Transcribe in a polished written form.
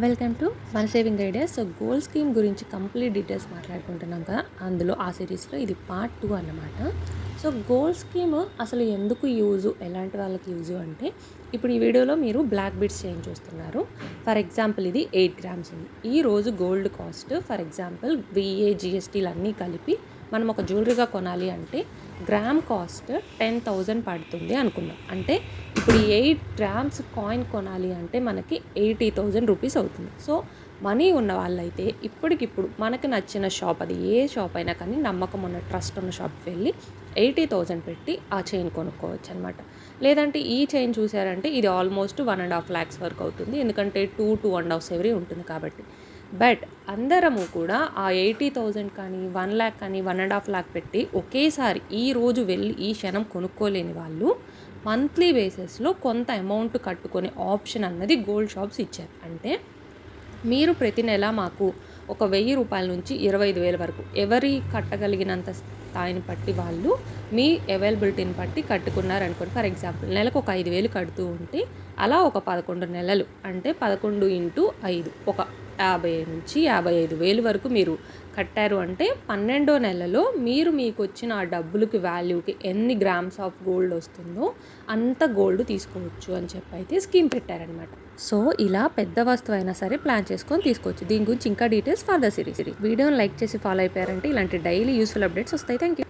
Welcome to మన saving ideas. So gold scheme గురించి complete details మాట్లాడుకుంటున్నాం కదా, అందులో ఆ సిరీస్లో ఇది పార్ట్ 2 అన్నమాట. సో గోల్డ్ స్కీమ్ అసలు ఎందుకు యూజు, ఎలాంటి వాళ్ళకి యూజు అంటే, ఇప్పుడు ఈ వీడియోలో మీరు బ్లాక్ బిట్స్ చైన్ చూస్తున్నారు. ఫర్ ఎగ్జాంపుల్ ఇది 8 గ్రామ్స్ ఉంది. ఈరోజు gold cost for example VA జిఎస్టీలు అన్నీ కలిపి మనం ఒక జ్యువెలరీగా కొనాలి అంటే గ్రామ్ కాస్ట్ 10,000 పడుతుంది అనుకుందాం. అంటే ఇప్పుడు 8 గ్రామ్స్ కాయిన్ కొనాలి అంటే మనకి 80,000 రూపీస్ అవుతుంది. సో మనీ ఉన్న వాళ్ళైతే ఇప్పటికిప్పుడు మనకు నచ్చిన షాప్, అది ఏ షాప్ అయినా కానీ నమ్మకం ఉన్న ట్రస్ట్ ఉన్న షాప్కి వెళ్ళి 80,000 పెట్టి ఆ చైన్ కొనుక్కోవచ్చు అనమాట. లేదంటే ఈ చైన్ చూసారంటే ఇది ఆల్మోస్ట్ 1.5 lakhs వరకు అవుతుంది, ఎందుకంటే 2.5 ఎవరీ ఉంటుంది కాబట్టి. బట్ అందరము కూడా ఆ 80,000 కానీ 1 lakh కానీ 1.5 lakh పెట్టి ఒకేసారి ఈ రోజు వెళ్ళి ఈ క్షణం కొనుక్కోలేని వాళ్ళు మంత్లీ బేసిస్లో కొంత అమౌంట్ కట్టుకునే ఆప్షన్ అన్నది గోల్డ్ షాప్స్ ఇచ్చారు. అంటే మీరు ప్రతి నెల మాకు ఒక 1,000 రూపాయల నుంచి 25,000 వరకు ఎవరి కట్టగలిగినంత స్థాయిని బట్టి వాళ్ళు మీ అవైలబిలిటీని బట్టి కట్టుకున్నారనుకోండి. ఫర్ ఎగ్జాంపుల్ నెలకు ఒక 5,000 కడుతూ ఉంటే అలా ఒక 11 నెలలు అంటే 11 × 5 ఒక 50 నుంచి 55,000 వరకు మీరు కట్టారు అంటే 12వ నెలలో మీరు మీకు వచ్చిన ఆ డబ్బులకి వాల్యూకి ఎన్ని గ్రామ్స్ ఆఫ్ గోల్డ్ వస్తుందో అంత గోల్డ్ తీసుకోవచ్చు అని చెప్పి అయితే స్కీమ్ పెట్టారనమాట. సో ఇలా పెద్ద వస్తువు అయినా సరే ప్లాన్ చేసుకొని తీసుకోవచ్చు. దీని గురించి ఇంకా డీటెయిల్స్ ఫర్దర్ సిరీస్. వీడియోని లైక్ చేసి ఫాలో అయిపోయారంటే ఇలాంటి డైలీ యూస్ఫుల్ అప్డేట్స్ వస్తాయి. Thank you.